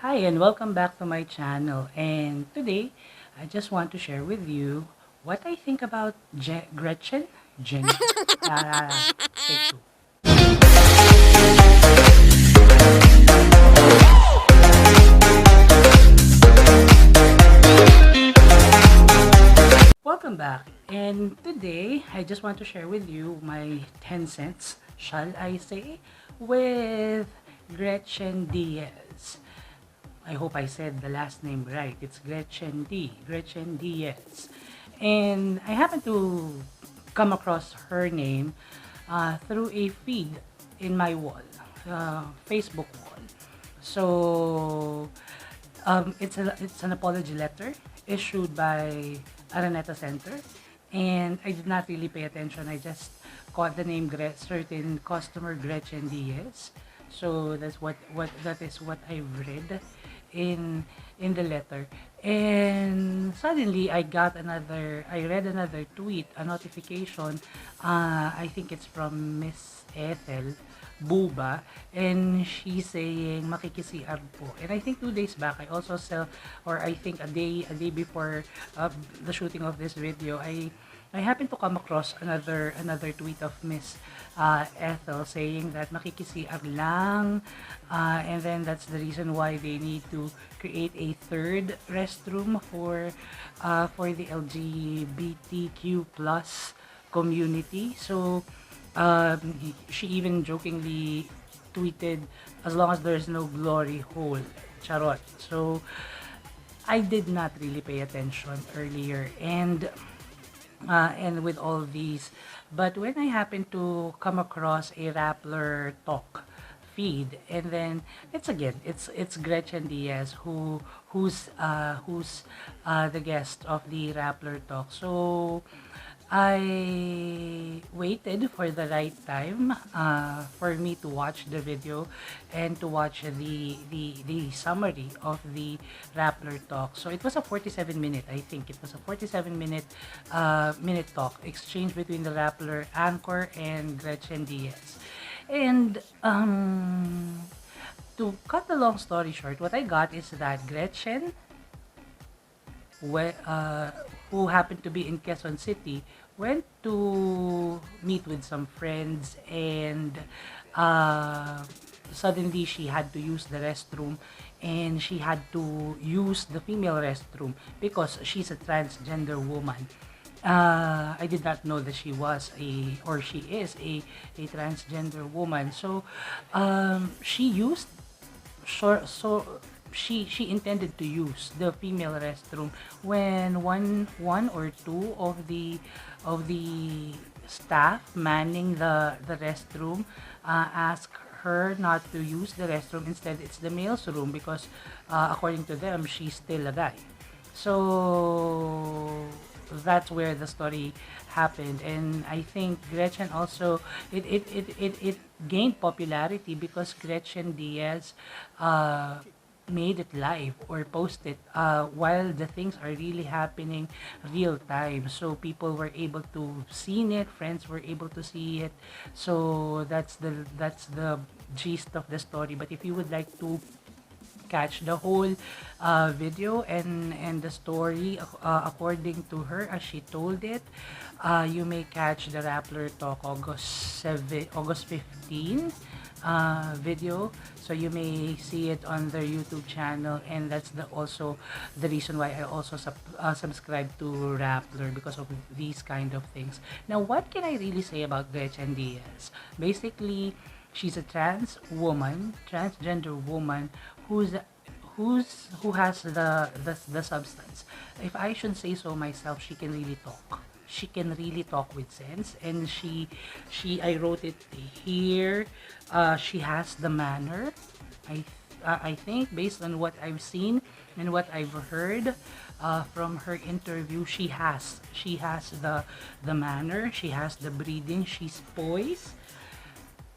Hi and welcome back to my channel. And today, I just want to share with you what I think about Gretchen. Jen. Take two. Welcome back. And today, I just want to share with you my 10 cents, shall I say, with Gretchen Diez. I hope I said the last name right. It's Gretchen Diez. And I happened to come across her name through a feed in my wall, Facebook wall. So it's an apology letter issued by Araneta Center, and I did not really pay attention. I just caught the name certain customer Gretchen Diez. So that is what I read in the letter. And suddenly I read another tweet, a notification. I think it's from Miss Ethel Buba, and she's saying makikisiar po. And I think 2 days back I also saw, or I think a day before the shooting of this video, I happened to come across another tweet of Miss Ethel saying that makikisiar lang, and then that's the reason why they need to create a third restroom for the LGBTQ plus community. So she even jokingly tweeted, as long as there's no glory hole, charot. So I did not really pay attention earlier, and with all these. But when I happened to come across a Rappler talk feed, and then it's Gretchen Diaz who's the guest of the Rappler talk. So I waited for the right time for me to watch the video and to watch the summary of the Rappler talk. So it was a 47-minute, I think. It was a 47-minute talk exchange between the Rappler anchor and Gretchen Diaz. And to cut the long story short, what I got is that Gretchen, we- uh, who happened to be in Quezon City, went to meet with some friends, and uh, suddenly she had to use the restroom, and she had to use the female restroom because she's a transgender woman. I did not know that she is a transgender woman. So she used so she intended to use the female restroom when one or two of the staff manning the restroom asked her not to use the restroom. Instead, it's the male's room because according to them, she's still a guy. So that's where the story happened, and I think Gretchen also it gained popularity because Gretchen Diaz made it live or posted while the things are really happening real time, so people were able to see it, friends were able to see it. So that's the gist of the story. But if you would like to catch the whole video and the story according to her as she told it, you may catch the Rappler Talk August 15 video. So you may see it on their YouTube channel, and that's also the reason why I also subscribe to Rappler, because of these kind of things. Now, what can I really say about Gretchen Diaz? Basically, she's a transgender woman who's who has the substance. If I should say so myself, she can really talk. She can really talk with sense, and I wrote it here. She has the manner. I think, based on what I've seen and what I've heard from her interview, she has the manner. She has the breeding. She's poised.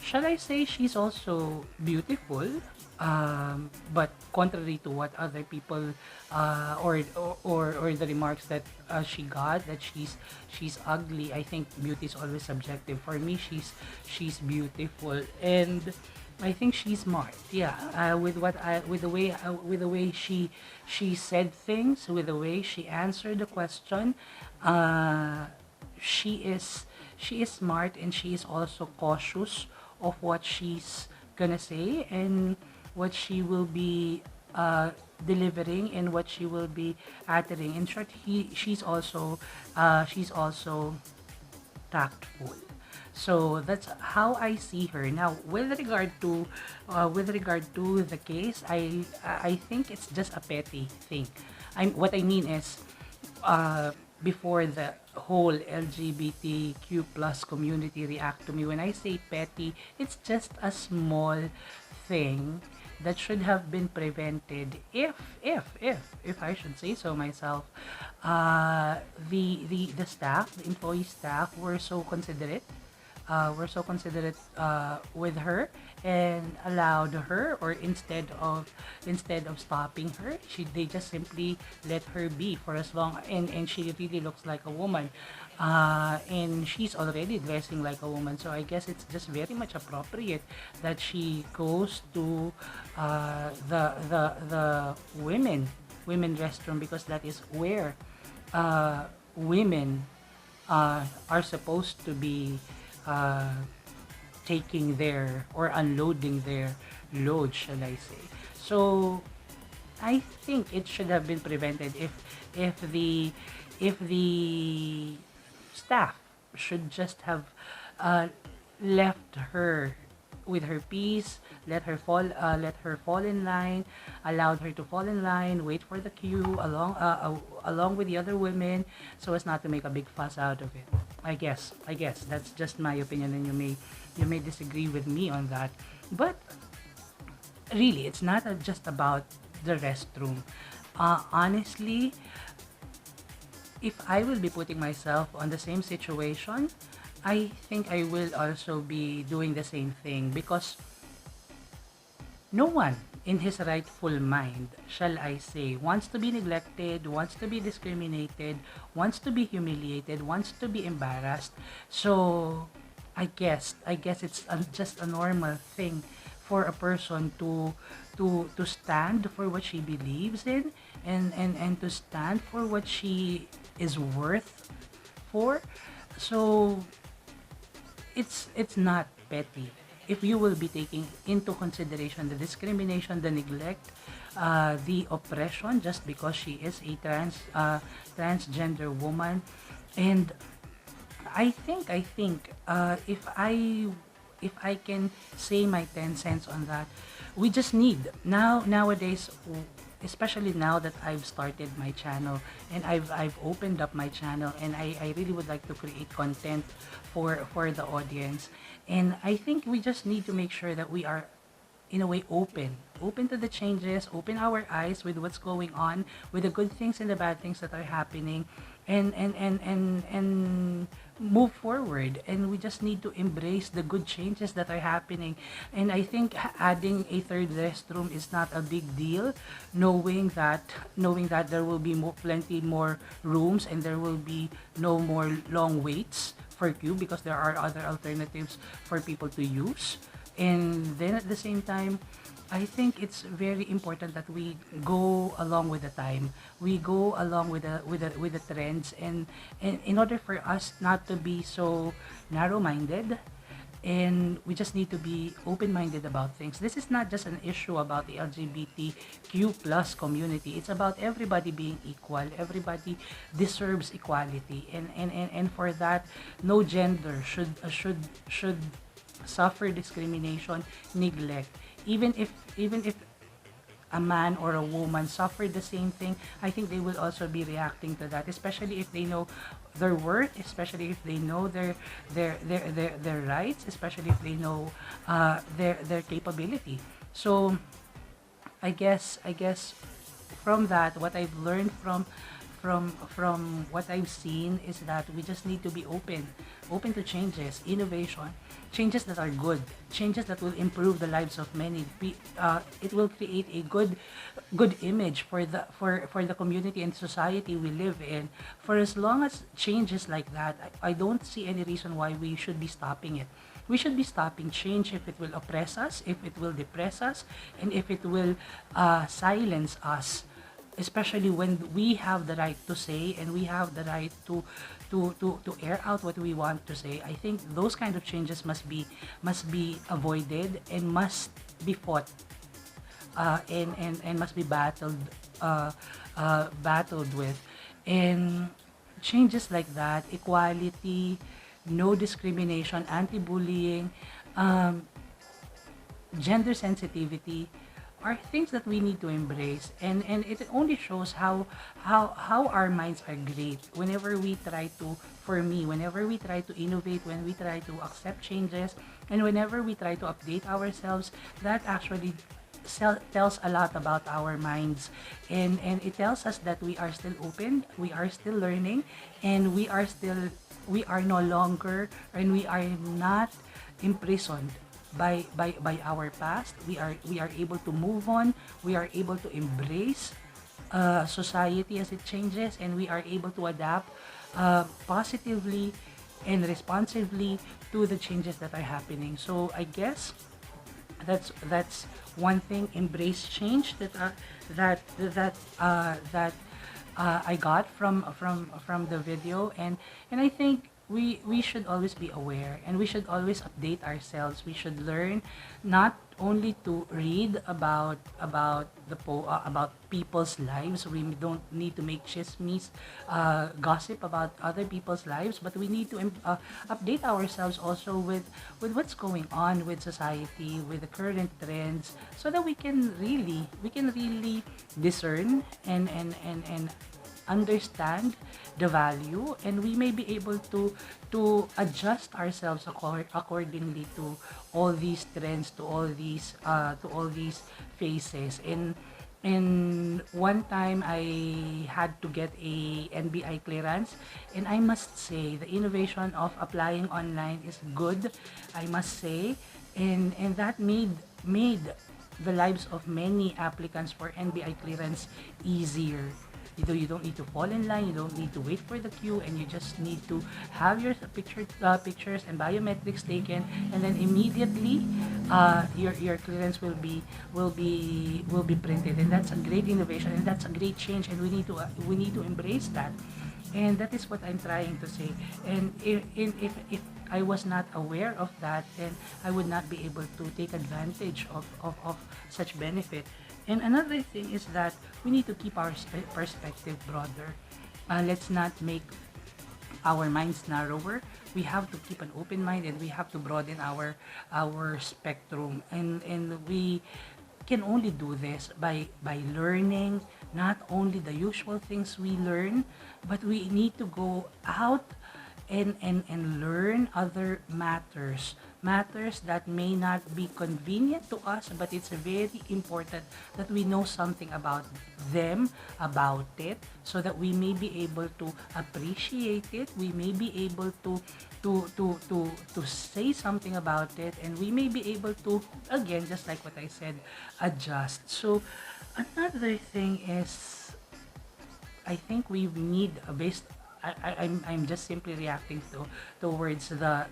Shall I say she's also beautiful? But contrary to what other people or the remarks that she got, that she's ugly, I think beauty is always subjective. For me, she's beautiful, and I think she's smart. Yeah, with the way she said things, with the way she answered the question, uh, she is she is smart, and she is also cautious of what she's gonna say and what she will be delivering and what she will be uttering. In short, he she's also tactful. So that's how I see her. Now, with regard to the case, I think it's just a petty thing. What I mean is, uh, before the whole LGBTQ plus community react to me, when I say petty, it's just a small thing that should have been prevented if I should say so myself. The staff, the employee staff, were so considerate with her, and allowed her, or instead of stopping her, they just simply let her be for as long, and she really looks like a woman, and she's already dressing like a woman, so I guess it's just very much appropriate that she goes to the women restroom, because that is where women are supposed to be uh, taking their, or unloading their load, shall I say. So I think it should have been prevented if the if the staff should just have uh, left her with her peace, let her fall in line, allowed her to fall in line, wait for the queue along with the other women, so as not to make a big fuss out of it. I guess that's just my opinion, and you may disagree with me on that, but really, it's not just about the restroom. Honestly, if I will be putting myself on the same situation, I think I will also be doing the same thing, because no one in his rightful mind, shall I say, wants to be neglected, wants to be discriminated, wants to be humiliated, wants to be embarrassed. So I guess it's just a normal thing for a person to stand for what she believes in, and to stand for what she is worth for. So it's not petty if you will be taking into consideration the discrimination, the neglect, the oppression, just because she is a transgender woman. And I think if I can say my 10 cents on that, we just need nowadays, especially now that I've started my channel, and I've opened up my channel, and I really would like to create content for the audience. And I think we just need to make sure that we are, in a way, open to the changes, open our eyes with what's going on, with the good things and the bad things that are happening, and move forward. And we just need to embrace the good changes that are happening. And I think adding a third restroom is not a big deal, knowing that there will be plenty more rooms, and there will be no more long waits for queue, because there are other alternatives for people to use. And then at the same time, I think it's very important that we go along with the time. We go along with the trends, and in order for us not to be so narrow-minded, and we just need to be open-minded about things. This is not just an issue about the LGBTQ plus community. It's about everybody being equal. Everybody deserves equality, and for that, no gender should suffer discrimination, neglect. Even if a man or a woman suffer the same thing, I think they will also be reacting to that, especially if they know their worth, especially if they know their rights, especially if they know their capability. So I guess from that, what I've learned from what I've seen is that we just need to be open to changes, innovation, changes that are good, changes that will improve the lives of many. It will create a good image for the community and society we live in. For as long as changes like that, I don't see any reason why we should be stopping it. we should be stopping change if it will oppress us, if it will depress us, and if it will silence us, especially when we have the right to say and we have the right to air out what we want to say. I think those kind of changes must be avoided and must be fought, and must be battled with. And changes like that, equality, no discrimination, anti-bullying, um, gender sensitivity, are things that we need to embrace, and it only shows how our minds are great whenever we try to, for me, whenever we try to innovate, when we try to accept changes, and whenever we try to update ourselves. That actually tells a lot about our minds, and it tells us that we are still open, we are still learning, and we are no longer, and we are not imprisoned by our past. We are able to move on, we are able to embrace society as it changes, and we are able to adapt positively and responsively to the changes that are happening. So I guess that's one thing. Embrace change, that I got from the video. And I think we should always be aware, and we should always update ourselves. We should learn not only to read about people's lives. We don't need to make chismes, gossip about other people's lives, but we need to update ourselves also with what's going on with society, with the current trends, so that we can really discern and understand the value, and we may be able to adjust ourselves accordingly to all these trends, to all these phases. And one time I had to get a NBI clearance, and I must say the innovation of applying online is good, I must say. And that made the lives of many applicants for NBI clearance easier. You don't need to fall in line, you don't need to wait for the queue, and you just need to have your pictures and biometrics taken, and then immediately your clearance will be printed. And that's a great innovation, and that's a great change, and we need to embrace that. And that is what I'm trying to say. And if I was not aware of that, then I would not be able to take advantage of such benefit. And another thing is that we need to keep our perspective broader. Let's not make our minds narrower. We have to keep an open mind, and we have to broaden our spectrum. And we can only do this by learning not only the usual things we learn, but we need to go out and learn other matters that may not be convenient to us, but it's very important that we know something about them, about it, so that we may be able to appreciate it, we may be able to say something about it, and we may be able to, again, just like what I said, adjust. So another thing is, I think we need a base. I'm just simply reacting towards the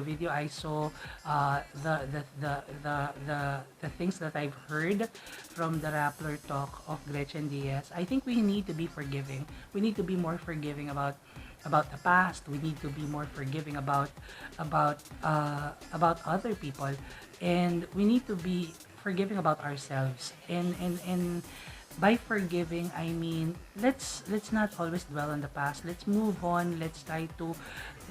video I saw, the things that I've heard from the Rappler talk of Gretchen Diez. I think we need to be forgiving. We need to be more forgiving about the past. We need to be more forgiving about other people, and we need to be forgiving about ourselves. And by forgiving, I mean, let's not always dwell on the past. Let's move on. Let's try to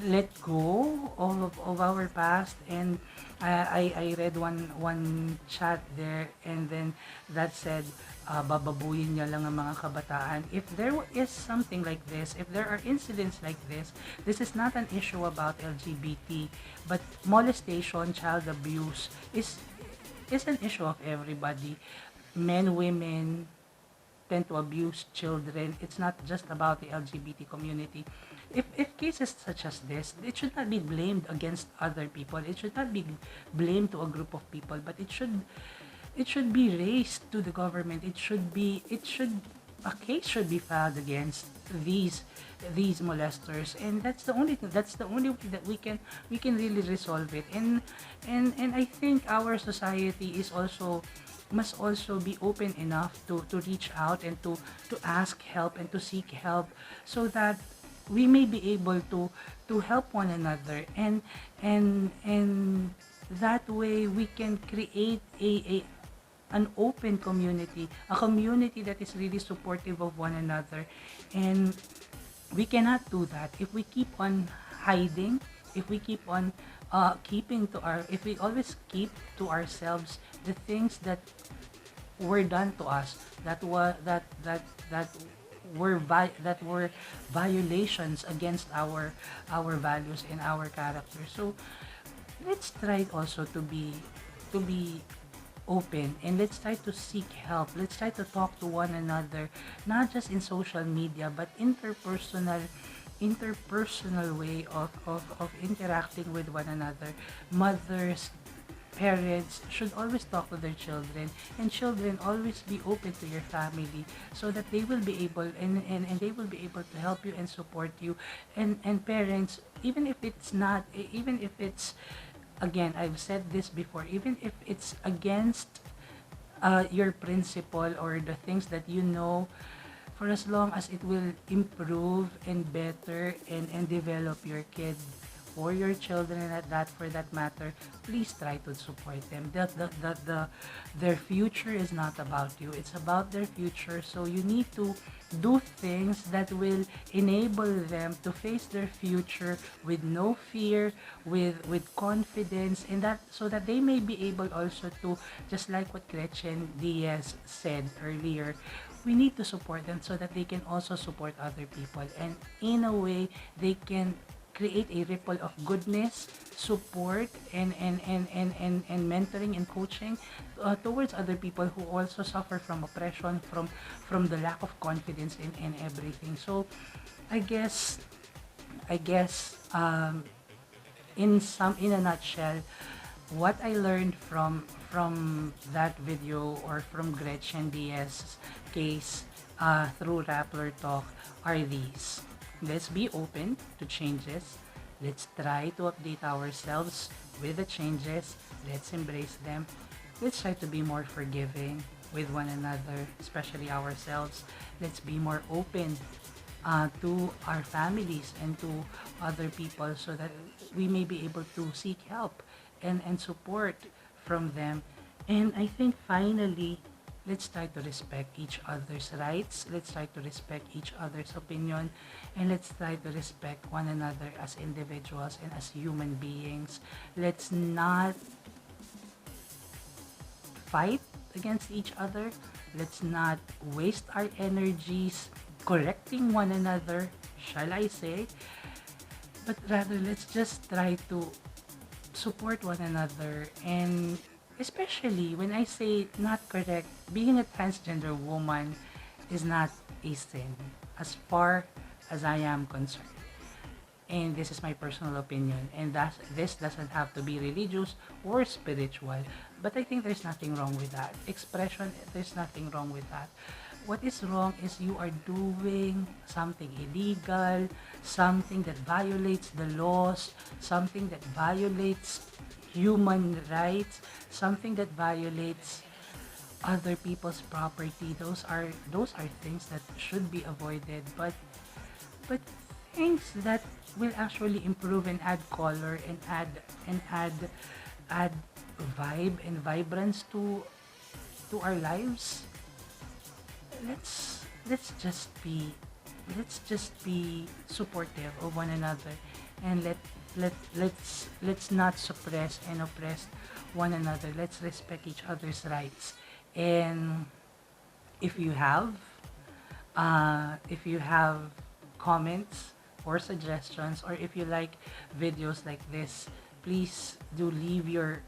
let go of our past. And I read one chat there, and then that said, bababuyin niya lang ang mga kabataan. If there is something like this, if there are incidents like this is not an issue about LGBT, but molestation, child abuse is an issue of everybody. Men, women tend to abuse children. It's not just about the LGBT community. If cases such as this, it should not be blamed against other people. It should not be blamed to a group of people, but it should be raised to the government. It should a case should be filed against these these molesters, and that's the only way that we can really resolve it. And I think our society is also must also be open enough to reach out and to ask help and to seek help, so that we may be able to help one another, and that way we can create a an open community, a community that is really supportive of one another. And we cannot do that if we keep on hiding, if we keep on keeping to our, if we always keep to ourselves the things that were done to us, that were that that were violations against our values and our character. So let's try also to be open, and let's try to seek help. Let's try to talk to one another, not just in social media, but interpersonal way of interacting with one another. Mothers, parents should always talk to their children, and children always be open to your family, so that they will be able, and they will be able to help you and support you. And parents, even if it's not, even if it's, again, I've said this before, even if it's against your principle or the things that you know, for as long as it will improve and better and develop your kid or your children, and at that, for that matter, please try to support them. Their future is not about you, it's about their future. So you need to do things that will enable them to face their future with no fear, with confidence, and that, so that they may be able also to, just like what Gretchen Diez said earlier, we need to support them so that they can also support other people, and in a way they can create a ripple of goodness, support, and mentoring and coaching towards other people who also suffer from oppression, from the lack of confidence in everything. So I guess I guess in a nutshell, what I learned from that video, or from Gretchen Diaz's case, through Rappler talk, are these: let's be open to changes. Let's try to update ourselves with the changes. Let's embrace them. Let's try to be more forgiving with one another, especially ourselves. Let's be more open to our families and to other people, so that we may be able to seek help and support from them. And I think finally, let's try to respect each other's rights. Let's try to respect each other's opinion. And let's try to respect one another as individuals and as human beings. Let's not fight against each other. Let's not waste our energies correcting one another, shall I say. But rather, let's just try to support one another. And especially when I say not correct, being a transgender woman is not a sin, as far as I am concerned. And this is my personal opinion, and that this doesn't have to be religious or spiritual, but I think there's nothing wrong with that expression. There's nothing wrong with that. What is wrong is you are doing something illegal, something that violates the laws, something that violates human rights, something that violates other people's property. Those are things that should be avoided. But things that will actually improve and add color and add vibe and vibrance to our lives. Let's just be supportive of one another, and let's not suppress and oppress one another. Let's respect each other's rights. And if you have comments or suggestions, or if you like videos like this, please do leave your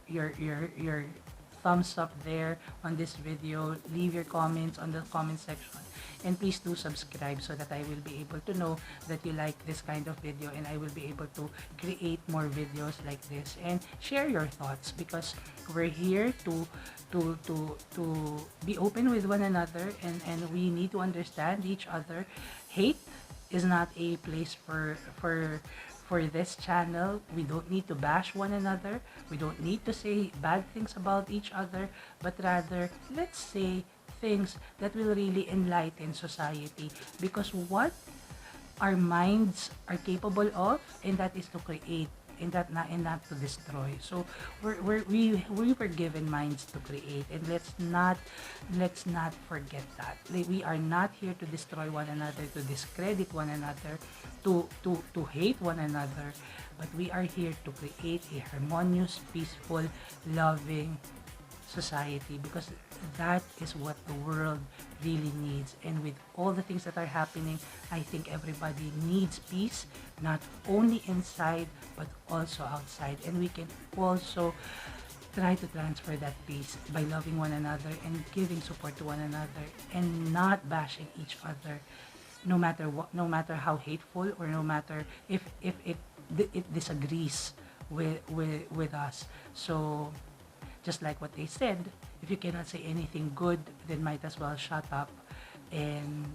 thumbs up there on this video. Leave your comments on the comment section. And please do subscribe so that I will be able to know that you like this kind of video, and I will be able to create more videos like this and share your thoughts, because we're here to be open with one another, and we need to understand each other. Hate is not a place for this channel. We don't need to bash one another. We don't need to say bad things about each other, but rather let's say things that will really enlighten society, because what our minds are capable of, and that is to create, and not to destroy. So we were given minds to create, and let's not forget that. We are not here to destroy one another, to discredit one another, to hate one another, but we are here to create a harmonious, peaceful, loving society, because that is what the world really needs. And with all the things that are happening, I think everybody needs peace, not only inside but also outside, and we can also try to transfer that peace by loving one another and giving support to one another, and not bashing each other, no matter what, no matter how hateful, or no matter if it disagrees with us. So just like what they said, if you cannot say anything good, then might as well shut up. And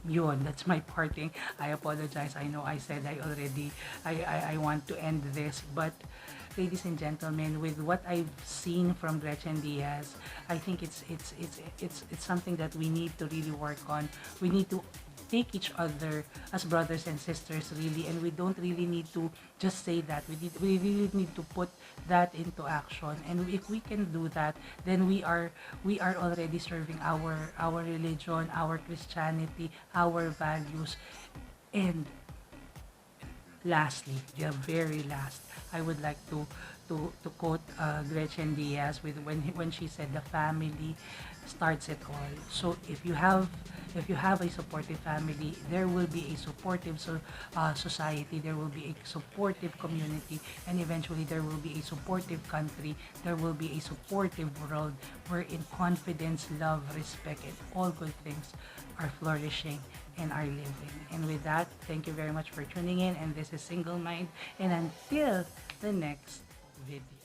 yun, that's my parting. I apologize. I know I said I want to end this, but ladies and gentlemen, with what I've seen from Gretchen Diez, I think it's something that we need to really work on. We need to take each other as brothers and sisters, really, and we don't really need to just say that. We really need to put that into action, and if we can do that, then we are already serving our religion, our Christianity, our values. And lastly, the very last, I would like to quote Gretchen Diaz with when she said the family starts it all. So if you have a supportive family, there will be a supportive society, there will be a supportive community, and eventually there will be a supportive country, there will be a supportive world wherein confidence, love, respect, and all good things are flourishing and are living. And with that, thank you very much for tuning in, and this is Single Mind, and until the next video.